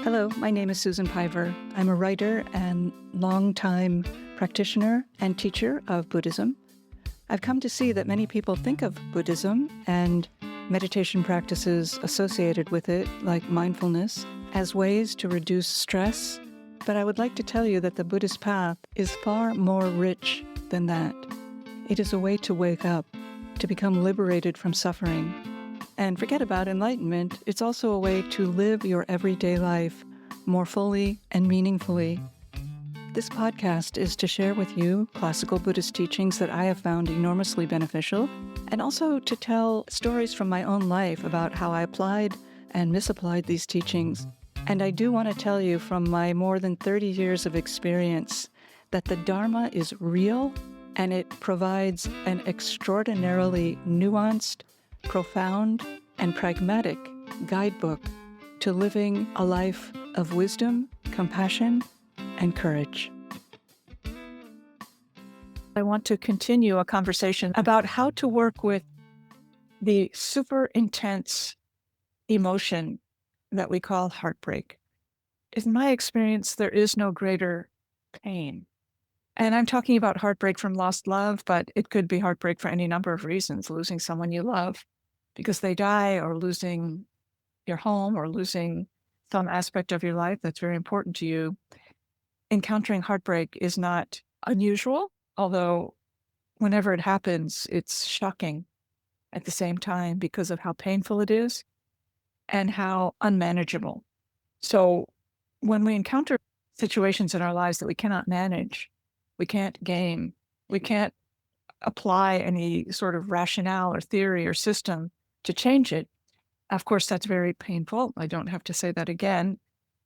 Hello, my name is Susan Piver. I'm a writer and longtime practitioner and teacher of Buddhism. I've come to see that many people think of Buddhism and meditation practices associated with it, like mindfulness, as ways to reduce stress. But I would like to tell you that the Buddhist path is far more rich than that. It is a way to wake up, to become liberated from suffering. And forget about enlightenment, it's also a way to live your everyday life more fully and meaningfully. This podcast is to share with you classical Buddhist teachings that I have found enormously beneficial, and also to tell stories from my own life about how I applied and misapplied these teachings. And I do want to tell you from my more than 30 years of experience that the Dharma is real and it provides an extraordinarily nuanced, profound, and pragmatic guidebook to living a life of wisdom, compassion, and courage. I want to continue a conversation about how to work with the super intense emotion that we call heartbreak. In my experience, there is no greater pain. And I'm talking about heartbreak from lost love, but it could be heartbreak for any number of reasons, losing someone you love because they die, or losing your home, or losing some aspect of your life that's very important to you. Encountering heartbreak is not unusual, although whenever it happens, it's shocking at the same time because of how painful it is and how unmanageable. So when we encounter situations in our lives that we cannot manage, we can't game, we can't apply any sort of rationale or theory or system to change it, of course, that's very painful. I don't have to say that again.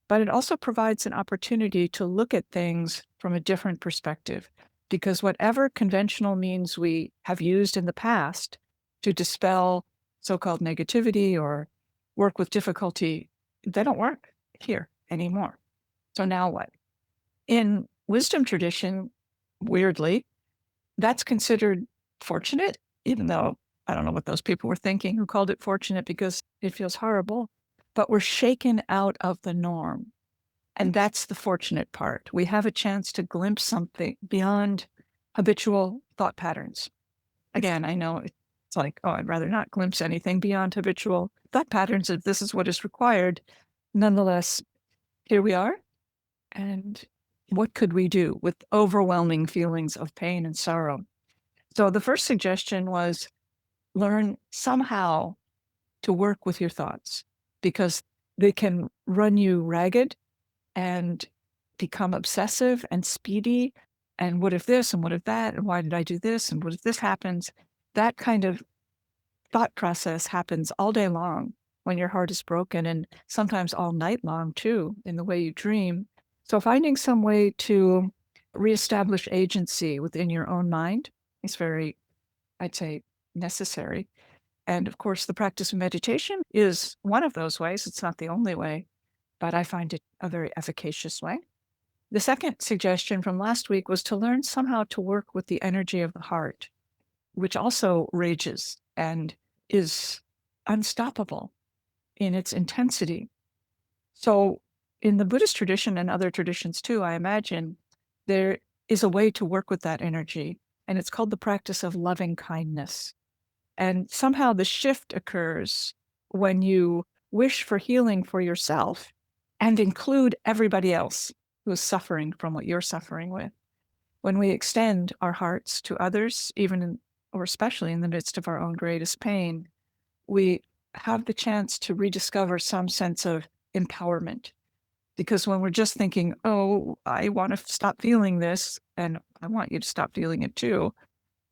But it also provides an opportunity to look at things from a different perspective, because whatever conventional means we have used in the past to dispel so-called negativity or work with difficulty, they don't work here anymore. So now what? In wisdom tradition, weirdly, that's considered fortunate, even though I don't know what those people were thinking who called it fortunate, because it feels horrible, but we're shaken out of the norm. And that's the fortunate part. We have a chance to glimpse something beyond habitual thought patterns. Again, I know it's like, oh, I'd rather not glimpse anything beyond habitual thought patterns if this is what is required. Nonetheless, here we are. And what could we do with overwhelming feelings of pain and sorrow? So the first suggestion was learn somehow to work with your thoughts, because they can run you ragged and become obsessive and speedy. And what if this, and what if that, and why did I do this, and what if this happens? That kind of thought process happens all day long when your heart is broken, and sometimes all night long too, in the way you dream. So finding some way to reestablish agency within your own mind is very, I'd say, necessary. And of course, the practice of meditation is one of those ways. It's not the only way, but I find it a very efficacious way. The second suggestion from last week was to learn somehow to work with the energy of the heart, which also rages and is unstoppable in its intensity. So in the Buddhist tradition and other traditions too, I imagine there is a way to work with that energy, and it's called the practice of loving kindness. And somehow the shift occurs when you wish for healing for yourself and include everybody else who is suffering from what you're suffering with. When we extend our hearts to others, or especially in the midst of our own greatest pain, we have the chance to rediscover some sense of empowerment. Because when we're just thinking, oh, I want to stop feeling this, and I want you to stop feeling it too,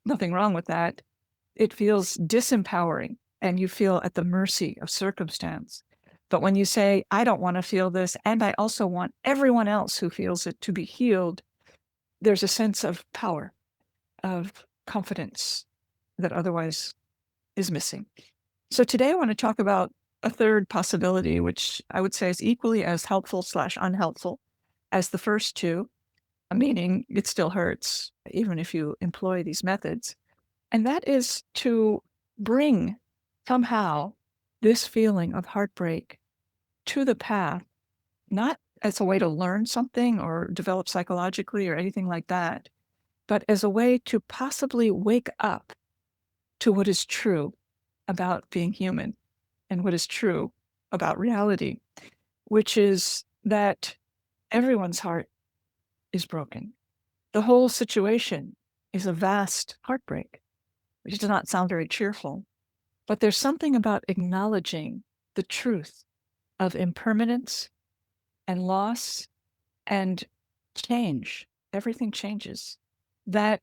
nothing wrong with that, it feels disempowering and you feel at the mercy of circumstance. But when you say, I don't want to feel this, and I also want everyone else who feels it to be healed, there's a sense of power, of confidence that otherwise is missing. So today I want to talk about a third possibility, which I would say is equally as helpful/unhelpful as the first two, meaning it still hurts, even if you employ these methods. And that is to bring somehow this feeling of heartbreak to the path not as a way to learn something or develop psychologically or anything like that, but as a way to possibly wake up to what is true about being human and what is true about reality, which is that everyone's heart is broken. The whole situation is a vast heartbreak, which does not sound very cheerful, but there's something about acknowledging the truth of impermanence and loss and change. Everything changes. That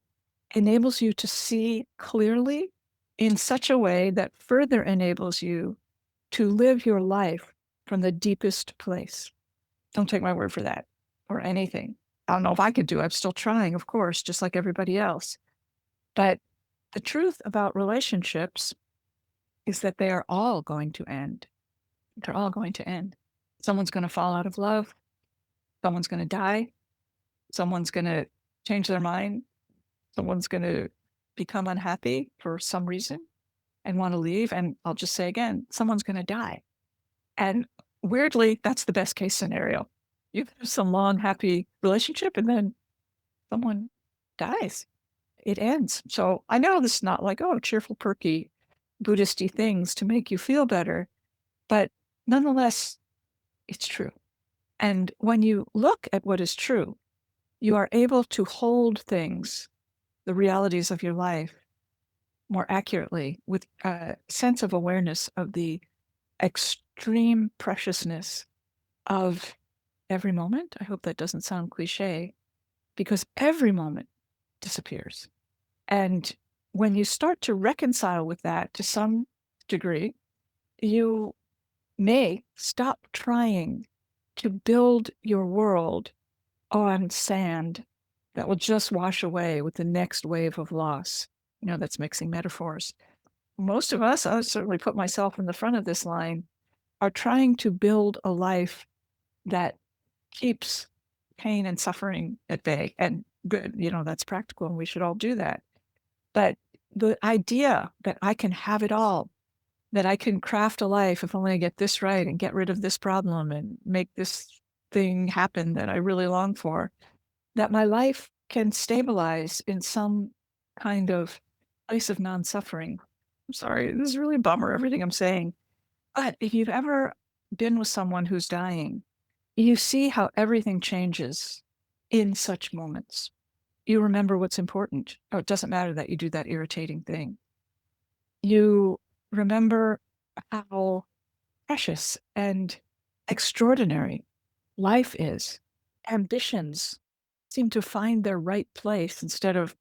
enables you to see clearly in such a way that further enables you to live your life from the deepest place. Don't take my word for that or anything. I don't know if I could do it. I'm still trying, of course, just like everybody else. But the truth about relationships is that they are all going to end. They're all going to end. Someone's going to fall out of love. Someone's going to die. Someone's going to change their mind. Someone's going to become unhappy for some reason and want to leave. And I'll just say again, someone's going to die. And weirdly, that's the best case scenario. You have some long, happy relationship and then someone dies. It ends. So I know this is not like, oh, cheerful, perky, Buddhisty things to make you feel better, but nonetheless, it's true. And when you look at what is true, you are able to hold things, the realities of your life, more accurately with a sense of awareness of the extreme preciousness of every moment. I hope that doesn't sound cliche, because every moment disappears. And when you start to reconcile with that to some degree, you may stop trying to build your world on sand that will just wash away with the next wave of loss. That's mixing metaphors. Most of us, I certainly put myself in the front of this line, are trying to build a life that keeps pain and suffering at bay. And good, that's practical and we should all do that. But the idea that I can have it all, that I can craft a life if only I get this right and get rid of this problem and make this thing happen that I really long for, that my life can stabilize in some kind of place of non-suffering. I'm sorry, this is really a bummer, everything I'm saying. But if you've ever been with someone who's dying, you see how everything changes in such moments. You remember what's important. Oh, it doesn't matter that you do that irritating thing. You remember how precious and extraordinary life is. Ambitions seem to find their right place instead of,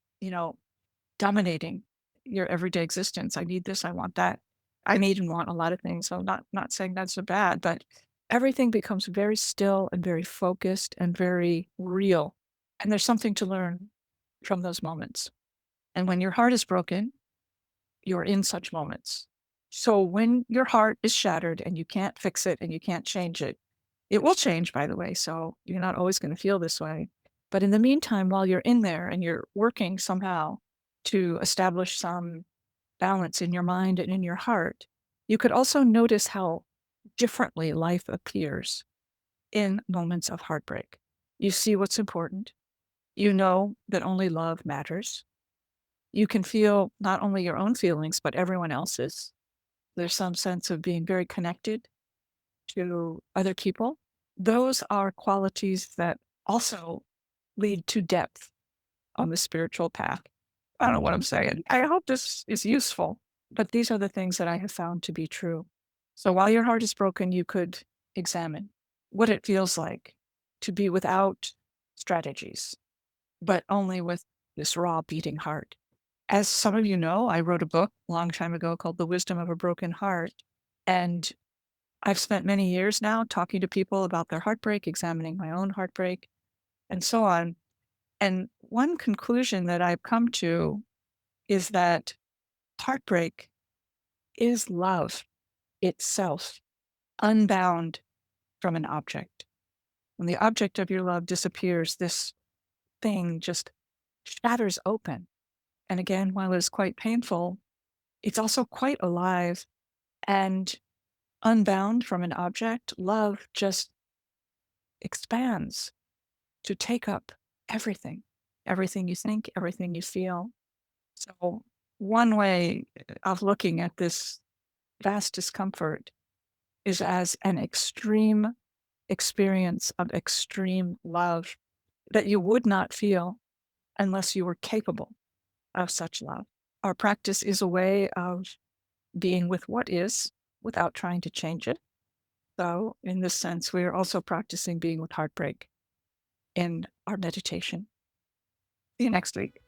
dominating your everyday existence. I need this, I want that. I need and want a lot of things. So not saying that's so bad, but everything becomes very still and very focused and very real. And there's something to learn from those moments. And when your heart is broken, you're in such moments. So when your heart is shattered and you can't fix it and you can't change it, it will change, by the way. So you're not always going to feel this way. But in the meantime, while you're in there and you're working somehow to establish some balance in your mind and in your heart, you could also notice how differently life appears in moments of heartbreak. You see what's important. You know that only love matters. You can feel not only your own feelings, but everyone else's. There's some sense of being very connected to other people. Those are qualities that also lead to depth on the spiritual path. I don't know what I'm saying. I hope this is useful, but these are the things that I have found to be true. So while your heart is broken, you could examine what it feels like to be without strategies, but only with this raw beating heart. As some of you know, I wrote a book a long time ago called The Wisdom of a Broken Heart. And I've spent many years now talking to people about their heartbreak, examining my own heartbreak, and so on. And one conclusion that I've come to is that heartbreak is love itself, unbound from an object. When the object of your love disappears, this thing just shatters open. And again, while it's quite painful, it's also quite alive and unbound from an object. Love just expands to take up everything, everything you think, everything you feel. So, one way of looking at this vast discomfort is as an extreme experience of extreme love that you would not feel unless you were capable of such love. Our practice is a way of being with what is without trying to change it. So, in this sense, we are also practicing being with heartbreak in our meditation. See you next week.